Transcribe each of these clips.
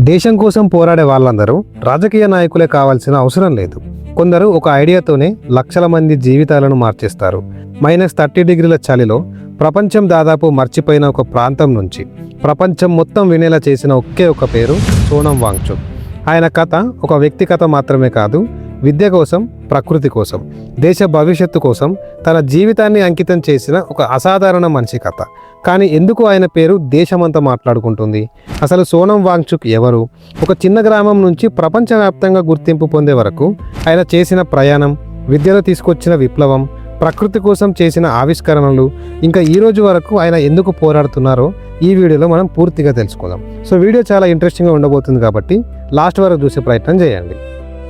దేశం కోసం పోరాడే వాళ్ళందరూ రాజకీయ నాయకులే కావాల్సిన అవసరం లేదు. కొందరు ఒక ఐడియాతోనే లక్షల మంది జీవితాలను మార్చేస్తారు. -30 డిగ్రీల చలిలో ప్రపంచం దాదాపు మర్చిపోయిన ఒక ప్రాంతం నుంచి ప్రపంచం మొత్తం వినేలా చేసిన ఒకే ఒక పేరు సోనం వాంగ్చుక్. ఆయన కథ ఒక వ్యక్తి కథ మాత్రమే కాదు, విద్య కోసం, ప్రకృతి కోసం, దేశ భవిష్యత్తు కోసం తన జీవితాన్ని అంకితం చేసిన ఒక అసాధారణ మనిషి కథ. కానీ ఎందుకు ఆయన పేరు దేశమంతా మాట్లాడుకుంటుంది? అసలు సోనం వాంగ్చుక్ ఎవరు? ఒక చిన్న గ్రామం నుంచి ప్రపంచవ్యాప్తంగా గుర్తింపు పొందే వరకు ఆయన చేసిన ప్రయాణం, విద్యలో తీసుకొచ్చిన విప్లవం, ప్రకృతి కోసం చేసిన ఆవిష్కరణలు, ఇంకా ఈ రోజు వరకు ఆయన ఎందుకు పోరాడుతున్నారో ఈ వీడియోలో మనం పూర్తిగా తెలుసుకుందాం. సో వీడియో చాలా ఇంట్రెస్టింగ్గా ఉండబోతుంది కాబట్టి లాస్ట్ వరకు చూసే ప్రయత్నం చేయండి.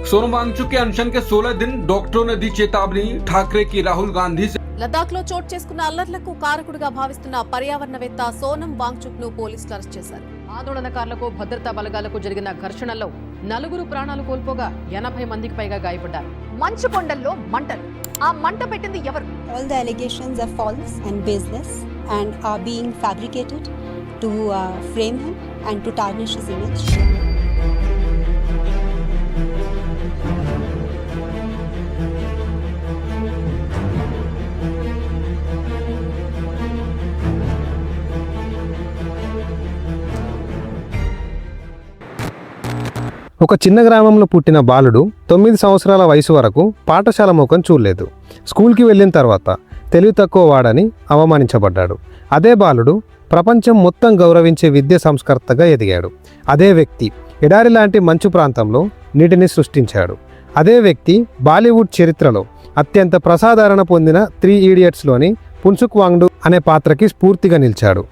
सोनम वांगचुक के अनशन के 16 दिन डॉक्टरों ने दी चेतावनी, ठाकरे की राहुल गांधी से। లద్దాఖ్ లో చోటు చేసుకున్న అల్లర్లకు కారకుడిగా భావిస్తున్న పర్యావరణవేత్త సోనం వాంగ్చుక్ ను పోలీసులు అరెస్ట్ చేశారు. ఆందోళనకారులకు భద్రతా బలగాలకు జరిగిన ఘర్షణలో 4 ప్రాణాలు కోల్పోగా 80 మందికి పైగా గాయపడ్డారు. మంచు కొండల్లో మంటలు. ఆ మంట పెట్టింది ఎవరు? All the allegations are false and baseless and are being fabricated to frame him and to tarnish his image. ఒక చిన్న గ్రామంలో పుట్టిన బాలుడు 9 సంవత్సరాల వయసు వరకు పాఠశాల ముఖం చూడలేదు. స్కూల్కి వెళ్ళిన తర్వాత తెలివి తక్కువ వాడని అవమానించబడ్డాడు. అదే బాలుడు ప్రపంచం మొత్తం గౌరవించే విద్య సంస్కర్తగా ఎదిగాడు. అదే వ్యక్తి ఎడారి లాంటి మంచు ప్రాంతంలో నీటిని సృష్టించాడు. అదే వ్యక్తి బాలీవుడ్ చరిత్రలో అత్యంత ప్రజాదరణ పొందిన 3 ఇడియట్స్లోని పున్సుక్ వాంగ్డు అనే పాత్రకి స్ఫూర్తిగా నిలిచాడు.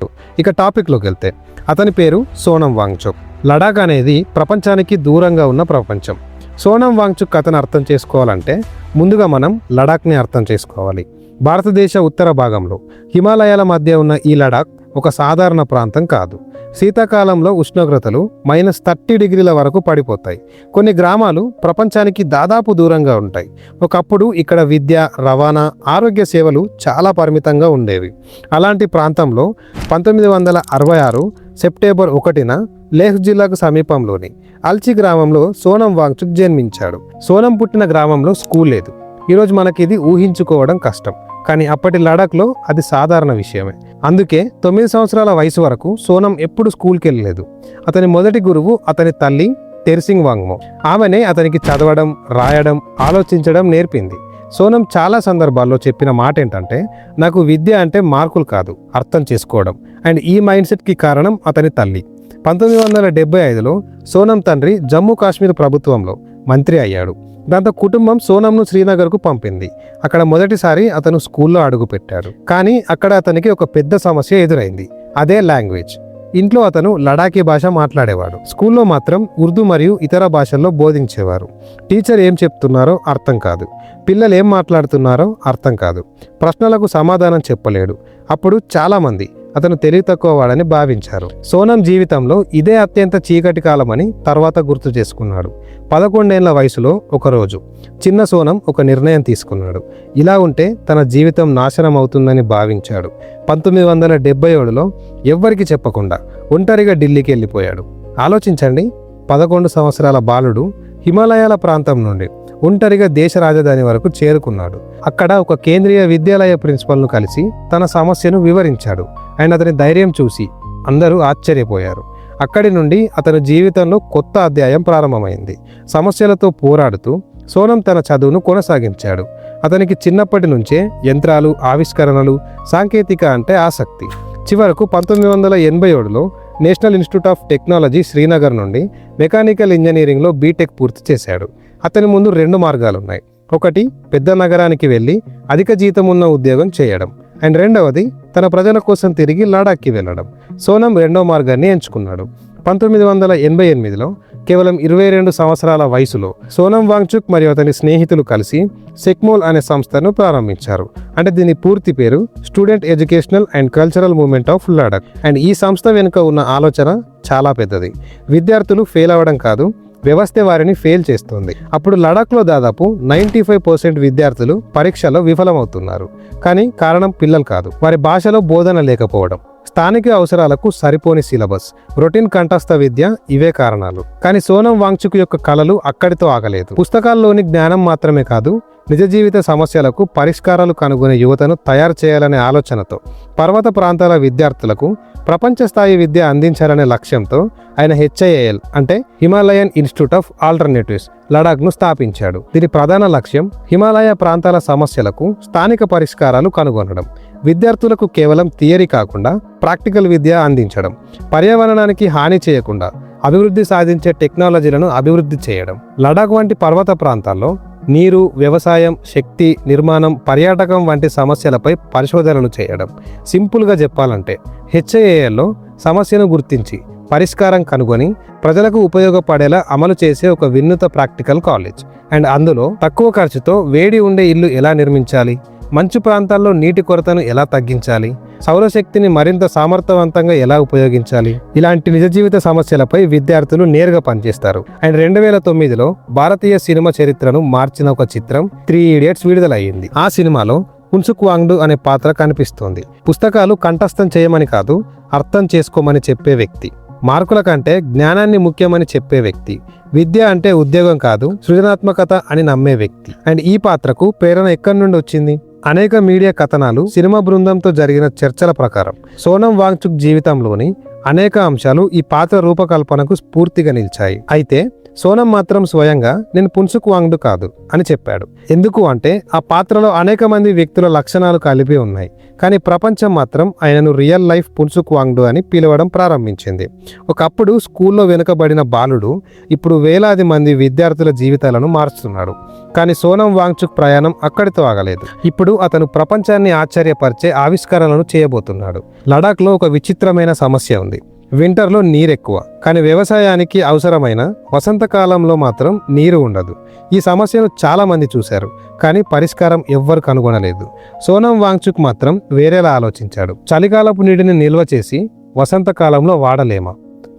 ఇక టాపిక్లోకి వెళ్తే అతని పేరు సోనం వాంగ్చుక్. లడాక్ అనేది ప్రపంచానికి దూరంగా ఉన్న ప్రపంచం. సోనం వాంగ్చుక్ కథను అర్థం చేసుకోవాలంటే ముందుగా మనం లడాక్ని అర్థం చేసుకోవాలి. భారతదేశ ఉత్తర భాగంలో హిమాలయాల మధ్య ఉన్న ఈ లడాక్ ఒక సాధారణ ప్రాంతం కాదు. శీతాకాలంలో ఉష్ణోగ్రతలు -30 డిగ్రీల వరకు పడిపోతాయి. కొన్ని గ్రామాలు ప్రపంచానికి దాదాపు దూరంగా ఉంటాయి. ఒకప్పుడు ఇక్కడ విద్య, రవాణా, ఆరోగ్య సేవలు చాలా పరిమితంగా ఉండేవి. అలాంటి ప్రాంతంలో 1966 సెప్టెంబర్ 1న లేహ్ జిల్లాకు సమీపంలోని అల్చి గ్రామంలో సోనం వాంగ్చుక్ జన్మించాడు. సోనం పుట్టిన గ్రామంలో స్కూల్ లేదు. ఈరోజు మనకి ఇది ఊహించుకోవడం కష్టం, కానీ అప్పటి లడాఖ్లో అది సాధారణ విషయమే. అందుకే 9 సంవత్సరాల వయసు వరకు సోనం ఎప్పుడు స్కూల్కి వెళ్ళలేదు. అతని మొదటి గురువు అతని తల్లి తెర్సింగ్ వాంగ్మో. ఆమెనే అతనికి చదవడం, రాయడం, ఆలోచించడం నేర్పింది. సోనం చాలా సందర్భాల్లో చెప్పిన మాట ఏంటంటే, నాకు విద్య అంటే మార్కులు కాదు, అర్థం చేసుకోవడం. అండ్ ఈ మైండ్ సెట్కి కారణం అతని తల్లి. 1975లో సోనం తండ్రి జమ్మూ కాశ్మీర్ ప్రభుత్వంలో మంత్రి అయ్యాడు. దాంతో కుటుంబం సోనంను శ్రీనగర్కు పంపింది. అక్కడ మొదటిసారి అతను స్కూల్లో అడుగుపెట్టాడు. కానీ అక్కడ అతనికి ఒక పెద్ద సమస్య ఎదురైంది. అదే లాంగ్వేజ్. ఇంట్లో అతను లడాఖీ భాష మాట్లాడేవాడు. స్కూల్లో మాత్రం ఉర్దూ మరియు ఇతర భాషల్లో బోధించేవారు. టీచర్ ఏం చెప్తున్నారో అర్థం కాదు, పిల్లలు ఏం మాట్లాడుతున్నారో అర్థం కాదు, ప్రశ్నలకు సమాధానం చెప్పలేడు. అప్పుడు చాలామంది అతను తెలివి తక్కువ వాడని భావించారు. సోనం జీవితంలో ఇదే అత్యంత చీకటి కాలమని తర్వాత గుర్తు చేసుకున్నాడు. 11 ఏళ్ల వయసులో ఒకరోజు చిన్న సోనం ఒక నిర్ణయం తీసుకున్నాడు. ఇలా ఉంటే తన జీవితం నాశనం అవుతుందని భావించాడు. 1977లో ఎవ్వరికి చెప్పకుండా ఒంటరిగా ఢిల్లీకి వెళ్ళిపోయాడు. ఆలోచించండి, 11 సంవత్సరాల బాలుడు హిమాలయాల ప్రాంతం నుండి ఒంటరిగా దేశ రాజధాని వరకు చేరుకున్నాడు. అక్కడ ఒక కేంద్రీయ విద్యాలయ ప్రిన్సిపల్ను కలిసి తన సమస్యను వివరించాడు. అండ్ అతని ధైర్యం చూసి అందరూ ఆశ్చర్యపోయారు. అక్కడి నుండి అతని జీవితంలో కొత్త అధ్యాయం ప్రారంభమైంది. సమస్యలతో పోరాడుతూ సోనం తన చదువును కొనసాగించాడు. అతనికి చిన్నప్పటి నుంచే యంత్రాలు, ఆవిష్కరణలు, సాంకేతిక అంటే ఆసక్తి. చివరకు 1987లో national institute of technology Srinagar నుండి మెకానికల్ ఇంజనీరింగ్లో బీటెక్ పూర్తి చేశాడు. అతని ముందు 2 మార్గాలున్నాయి. ఒకటి పెద్ద నగరానికి వెళ్ళి అధిక జీతం ఉన్న ఉద్యోగం చేయడం, అండ్ రెండవది తన ప్రజల కోసం తిరిగి లడాఖ్కి వెళ్ళడం. సోనం రెండో మార్గాన్ని ఎంచుకున్నాడు. 1988లో కేవలం 22 సంవత్సరాల వయసులో సోనం వాంగ్చుక్ మరియు అతని స్నేహితులు కలిసి సెక్మోల్ అనే సంస్థను ప్రారంభించారు. అంటే దీని పూర్తి పేరు student educational and cultural movement of Ladakh. And ఈ సంస్థ వెనుక ఉన్న ఆలోచన చాలా పెద్దది. విద్యార్థులు ఫెయిల్ అవ్వడం కాదు, వ్యవస్థ వారిని ఫెయిల్ చేస్తుంది. అప్పుడు లడాఖ్లో దాదాపు 95% విద్యార్థులు పరీక్షలో విఫలమవుతున్నారు. కానీ కారణం పిల్లలు కాదు, వారి భాషలో బోధన లేకపోవడం, స్థానిక అవసరాలకు సరిపోని సిలబస్, రొటీన్ కంఠస్థ విద్య ఇవే కారణాలు. కానీ సోనం వాంగ్చుక్ యొక్క కలలు అక్కడితో ఆగలేదు. పుస్తకాల్లోని జ్ఞానం మాత్రమే కాదు, నిజ జీవిత సమస్యలకు పరిష్కారాలు కనుగొనే యువతను తయారు చేయాలనే ఆలోచనతో పర్వత ప్రాంతాల విద్యార్థులకు ప్రపంచ స్థాయి విద్య అందించాలనే లక్ష్యంతో ఆయన HIAL అంటే హిమాలయన్ ఇన్స్టిట్యూట్ ఆఫ్ ఆల్టర్నేటివ్స్ లడాఖ్ను స్థాపించాడు. దీని ప్రధాన లక్ష్యం హిమాలయ ప్రాంతాల సమస్యలకు స్థానిక పరిష్కారాలు కనుగొనడం, విద్యార్థులకు కేవలం థియరీ కాకుండా ప్రాక్టికల్ విద్య అందించడం, పర్యావరణానికి హాని చేయకుండా అభివృద్ధి సాధించే టెక్నాలజీలను అభివృద్ధి చేయడం. లడాఖ్ వంటి పర్వత ప్రాంతాల్లో నీరు, వ్యవసాయం, శక్తి, నిర్మాణం, పర్యాటకం వంటి సమస్యలపై పరిశోధనలు చేయడం. సింపుల్గా చెప్పాలంటే HIALలో సమస్యను గుర్తించి పరిష్కారం కనుగొని ప్రజలకు ఉపయోగపడేలా అమలు చేసే ఒక వినూత్న ప్రాక్టికల్ కాలేజ్. అండ్ అందులో తక్కువ ఖర్చుతో వేడి ఉండే ఇల్లు ఎలా నిర్మించాలి, మంచు ప్రాంతాల్లో నీటి కొరతను ఎలా తగ్గించాలి, సౌరశక్తిని మరింత సమర్థవంతంగా ఎలా ఉపయోగించాలి, ఇలాంటి నిజ జీవిత సమస్యలపై విద్యార్థులు నేరుగా పనిచేస్తారు. అండ్ 2009లో భారతీయ సినిమా చరిత్రను మార్చిన ఒక చిత్రం 3 Idiots విడుదలయ్యింది. ఆ సినిమాలో పున్సుక్ వాంగ్డు అనే పాత్ర కనిపిస్తోంది. పుస్తకాలు కంఠస్థం చేయమని కాదు, అర్థం చేసుకోమని చెప్పే వ్యక్తి. మార్కుల కంటే జ్ఞానాన్ని ముఖ్యమని చెప్పే వ్యక్తి. విద్య అంటే ఉద్యోగం కాదు, సృజనాత్మకత అని నమ్మే వ్యక్తి. అండ్ ఈ పాత్రకు ప్రేరణ ఎక్కడి నుండి వచ్చింది? అనేక మీడియా కథనాలు, సినిమా బృందంతో జరిగిన చర్చల ప్రకారం సోనం వాంగ్చుక్ జీవితంలోని అనేక అంశాలు ఈ పాత్ర రూపకల్పనకు స్ఫూర్తిగా నిలిచాయి. అయితే సోనం మాత్రం స్వయంగా నేను పున్సుక్ వాంగ్డు కాదు అని చెప్పాడు. ఎందుకు అంటే ఆ పాత్రలో అనేక మంది వ్యక్తుల లక్షణాలు కలిపి ఉన్నాయి. కానీ ప్రపంచం మాత్రం ఆయనను రియల్ లైఫ్ పున్సుక్ వాంగ్డు అని పిలవడం ప్రారంభించింది. ఒకప్పుడు స్కూల్లో వెనుకబడిన బాలుడు ఇప్పుడు వేలాది మంది విద్యార్థుల జీవితాలను మార్చుతున్నాడు. కానీ సోనం వాంగ్చుక్ ప్రయాణం అక్కడితో ఆగలేదు. ఇప్పుడు అతను ప్రపంచాన్ని ఆశ్చర్యపరిచే ఆవిష్కరణలను చేయబోతున్నాడు. లడాఖ్లో ఒక విచిత్రమైన సమస్య ఉంది. వింటర్లో నీరెక్కువ, కానీ వ్యవసాయానికి అవసరమైన వసంతకాలంలో మాత్రం నీరు ఉండదు. ఈ సమస్యను చాలా మంది చూశారు, కానీ పరిష్కారం ఎవ్వరు కనుగొనలేదు. సోనం వాంగ్చుక్ మాత్రం వేరేలా ఆలోచించాడు. చలికాలపు నీటిని నిల్వ చేసి వసంతకాలంలో వాడలేమా?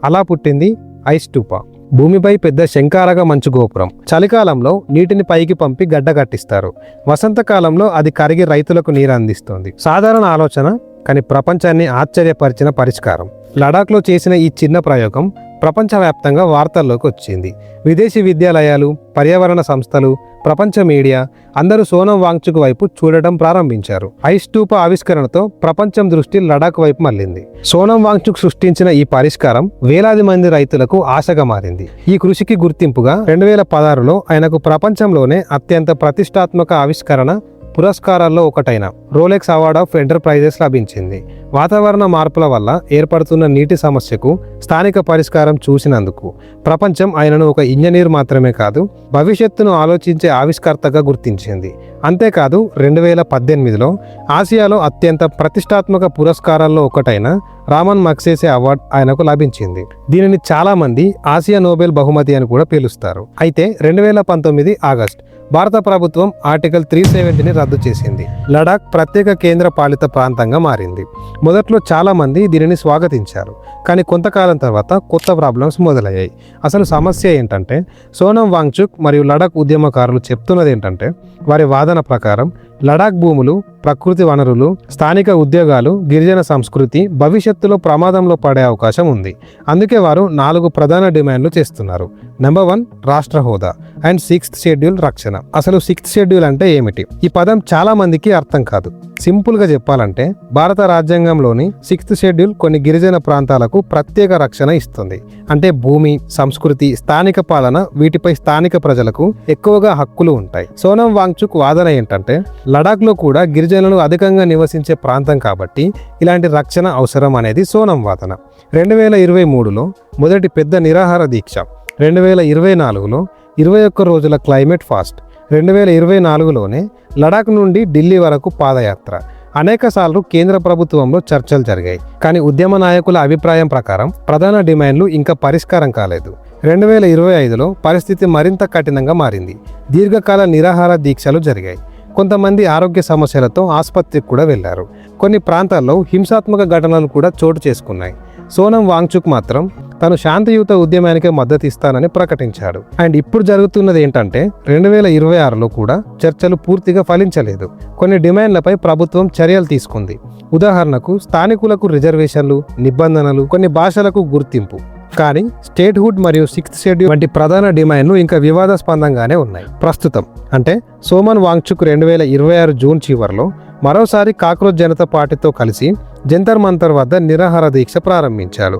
అలా పుట్టింది ఐస్ స్టూపా. భూమిపై పెద్ద శంకారక మంచు గోపురం. చలికాలంలో నీటిని పైకి పంపి గడ్డగట్టిస్తారు. వసంతకాలంలో అది కరిగి రైతులకు నీరు అందిస్తుంది. సాధారణ ఆలోచన, కానీ ప్రపంచాన్ని ఆశ్చర్యపరిచిన పరిష్కారం. లడాఖ్లో చేసిన ఈ చిన్న ప్రయోగం ప్రపంచవ్యాప్తంగా వార్తల్లోకి వచ్చింది. విదేశీ విద్యాలయాలు, పర్యావరణ సంస్థలు, ప్రపంచ మీడియా అందరూ సోనం వాంగ్చుక్ వైపు చూడటం ప్రారంభించారు. ఐస్ స్టూప ఆవిష్కరణతో ప్రపంచం దృష్టి లడాఖ్ వైపు మళ్లింది. సోనం వాంగ్చుక్ సృష్టించిన ఈ పరిష్కారం వేలాది మంది రైతులకు ఆశగా మారింది. ఈ కృషికి గుర్తింపుగా 2016లో ఆయనకు ప్రపంచంలోనే అత్యంత ప్రతిష్టాత్మక ఆవిష్కరణ పురస్కారాల్లో ఒకటైన రోలెక్స్ అవార్డ్ ఆఫ్ ఎంటర్ప్రైజెస్ లభించింది. వాతావరణ మార్పుల వల్ల ఏర్పడుతున్న నీటి సమస్యకు స్థానిక పరిష్కారం చూసినందుకు ప్రపంచం ఆయనను ఒక ఇంజనీర్ మాత్రమే కాదు, భవిష్యత్తును ఆలోచించే ఆవిష్కర్తగా గుర్తించింది. అంతేకాదు 2018లో ఆసియాలో అత్యంత ప్రతిష్టాత్మక పురస్కారాల్లో ఒకటైన రామన్ మగ్సేసే అవార్డు ఆయనకు లభించింది. దీనిని చాలా మంది ఆసియా నోబెల్ బహుమతి అని కూడా పిలుస్తారు. అయితే 2019 ఆగస్టు భారత ప్రభుత్వం ఆర్టికల్ 370ని రద్దు చేసింది. లడాఖ్ ప్రత్యేక కేంద్ర పాలిత ప్రాంతంగా మారింది. మొదట్లో చాలా మంది దీనిని స్వాగతించారు, కానీ కొంతకాలం తర్వాత కొత్త ప్రాబ్లమ్స్ మొదలయ్యాయి. అసలు సమస్య ఏంటంటే సోనం వాంగ్చుక్ మరియు లడాఖ్ ఉద్యమకారులు చెప్తున్నది ఏంటంటే వారి వాదన ప్రకారం లడాఖ్ భూములు, ప్రకృతి వనరులు, స్థానిక ఉద్యోగాలు, గిరిజన సంస్కృతి భవిష్యత్తులో ప్రమాదంలో పడే అవకాశం ఉంది. అందుకే వారు 4 ప్రధాన డిమాండ్లు చేస్తున్నారు. నెంబర్ 1 రాష్ట్ర హోదా అండ్ 6th షెడ్యూల్ రక్షణ. అసలు 6th షెడ్యూల్ అంటే ఏమిటి? ఈ పదం చాలా మందికి అర్థం కాదు. సింపుల్గా చెప్పాలంటే భారత రాజ్యాంగంలోని 6th షెడ్యూల్ కొన్ని గిరిజన ప్రాంతాలకు ప్రత్యేక రక్షణ ఇస్తుంది. అంటే భూమి, సంస్కృతి, స్థానిక పాలన, వీటిపై స్థానిక ప్రజలకు ఎక్కువగా హక్కులు ఉంటాయి. సోనం వాంగ్చుక్ వాదన ఏంటంటే లడాఖ్లో కూడా గిరిజనులు అధికంగా నివసించే ప్రాంతం కాబట్టి ఇలాంటి రక్షణ అవసరం అనేది సోనం వాదన. 2023లో మొదటి పెద్ద నిరాహార దీక్ష, 2024లో 21 రోజుల క్లైమేట్ ఫాస్ట్, 2024లోనే లడాఖ్ నుండి ఢిల్లీ వరకు పాదయాత్ర. అనేకసార్లు కేంద్ర ప్రభుత్వంలో చర్చలు జరిగాయి, కానీ ఉద్యమ నాయకుల అభిప్రాయం ప్రకారం ప్రధాన డిమాండ్లు ఇంకా పరిష్కారం కాలేదు. 2025లో పరిస్థితి మరింత కఠినంగా మారింది. దీర్ఘకాల నిరాహార దీక్షలు జరిగాయి. కొంతమంది ఆరోగ్య సమస్యలతో ఆసుపత్రికి కూడా వెళ్లారు. కొన్ని ప్రాంతాల్లో హింసాత్మక ఘటనలు కూడా చోటు చేసుకున్నాయి. సోనం వాంగ్చుక్ మాత్రం తను శాంతియుత ఉద్యమానికే మద్దతు ఇస్తానని ప్రకటించాడు. అండ్ ఇప్పుడు జరుగుతున్నది ఏంటంటే 2026లో కూడా చర్చలు పూర్తిగా ఫలించలేదు. కొన్ని డిమాండ్లపై ప్రభుత్వం చర్యలు తీసుకుంది. ఉదాహరణకు స్థానికులకు రిజర్వేషన్లు, నిబంధనలు, కొన్ని భాషలకు గుర్తింపు. కానీ స్టేట్హుడ్ మరియు 6th షెడ్యూల్ వంటి ప్రధాన డిమాండ్లు ఇంకా వివాదాస్పదంగానే ఉన్నాయి. ప్రస్తుతం అంటే సోమన్ వాంగ్చుక్ 2026 జూన్ చివరిలో మరోసారి కాక్రోచ్ జనతా పార్టీతో కలిసి జంతర్ మంతర్ వద్ద నిరాహార దీక్ష ప్రారంభించాడు.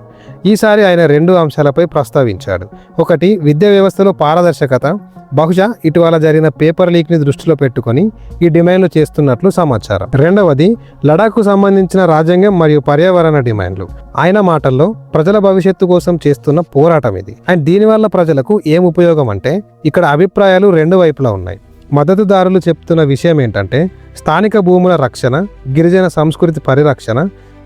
ఈసారి ఆయన 2 అంశాలపై ప్రస్తావించాడు. ఒకటి, విద్యా వ్యవస్థలో పారదర్శకత. బహుశా ఇటీవల జరిగిన పేపర్ లీక్ని దృష్టిలో పెట్టుకొని ఈ డిమాండ్లు చేస్తున్నట్లు సమాచారం. రెండవది, లడాఖ్కు సంబంధించిన రాజ్యాంగం మరియు పర్యావరణ డిమాండ్లు. ఆయన మాటల్లో ప్రజల భవిష్యత్తు కోసం చేస్తున్న పోరాటం ఇది. అండ్ దీనివల్ల ప్రజలకు ఏం ఉపయోగం అంటే ఇక్కడ అభిప్రాయాలు 2 వైపులా ఉన్నాయి. మద్దతుదారులు చెప్తున్న విషయం ఏంటంటే స్థానిక భూముల రక్షణ, గిరిజన సంస్కృతి పరిరక్షణ,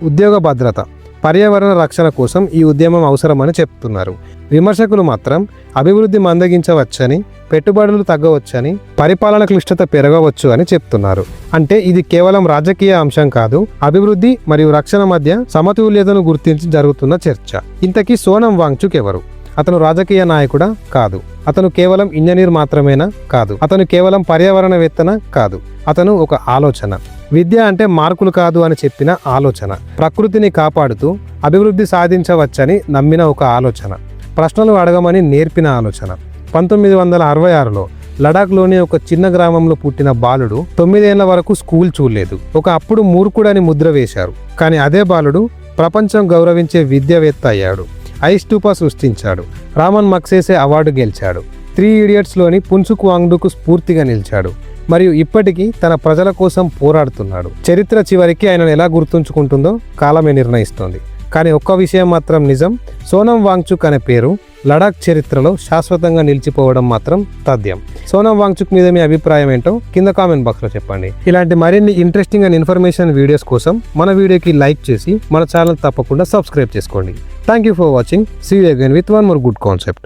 ఉద్యోగ భద్రత, పర్యావరణ రక్షణ కోసం ఈ ఉద్యమం అవసరమని చెప్తున్నారు. విమర్శకులు మాత్రం అభివృద్ధి మందగించవచ్చని, పెట్టుబడులు తగ్గవచ్చని, పరిపాలన క్లిష్టత పెరగవచ్చు అని చెప్తున్నారు. అంటే ఇది కేవలం రాజకీయ అంశం కాదు, అభివృద్ధి మరియు రక్షణ మధ్య సమతుల్యతను గుర్తించి జరుగుతున్న చర్చ. ఇంతకీ సోనం వాంగ్చుక్ ఎవరు? అతను రాజకీయ నాయకుడా? కాదు. అతను కేవలం ఇంజనీర్ మాత్రమేనా? కాదు. అతను కేవలం పర్యావరణవేత్తనా? కాదు. అతను ఒక ఆలోచన. విద్య అంటే మార్కులు కాదు అని చెప్పిన ఆలోచన. ప్రకృతిని కాపాడుతూ అభివృద్ధి సాధించవచ్చని నమ్మిన ఒక ఆలోచన. ప్రశ్నలు అడగమని నేర్పిన ఆలోచన. 1966లో లడాఖ్లోని ఒక చిన్న గ్రామంలో పుట్టిన బాలుడు 9 ఏళ్ల వరకు స్కూల్ చూడలేదు. ఒక అప్పుడు మూర్ఖుడని ముద్ర వేశారు. కానీ అదే బాలుడు ప్రపంచం గౌరవించే విద్యావేత్త అయ్యాడు. ఐస్టూపా సృష్టించాడు. రామన్ మక్సేసే అవార్డు గెలిచాడు. 3 ఇడియట్స్లోని పున్సుక్ వాంగ్డుకు స్ఫూర్తిగా నిలిచాడు. మరియు ఇప్పటికీ తన ప్రజల కోసం పోరాడుతున్నాడు. చరిత్ర చివరికి ఆయనను ఎలా గుర్తుంచుకుంటుందో కాలమే నిర్ణయిస్తోంది. కానీ ఒక్క విషయం మాత్రం నిజం, సోనం వాంగ్చుక్ అనే పేరు లడాక్ చరిత్రలో శాశ్వతంగా నిలిచిపోవడం మాత్రం తథ్యం. సోనం వాంగ్చుక్ మీద మీ అభిప్రాయం ఏంటో కింద కామెంట్ బాక్స్లో చెప్పండి. ఇలాంటి మరిన్ని ఇంట్రెస్టింగ్ అండ్ ఇన్ఫర్మేషన్ వీడియోస్ కోసం మన వీడియోకి లైక్ చేసి మన ఛానల్ తప్పకుండా సబ్స్క్రైబ్ చేసుకోండి. Thank you for watching. See you again with one more good concept.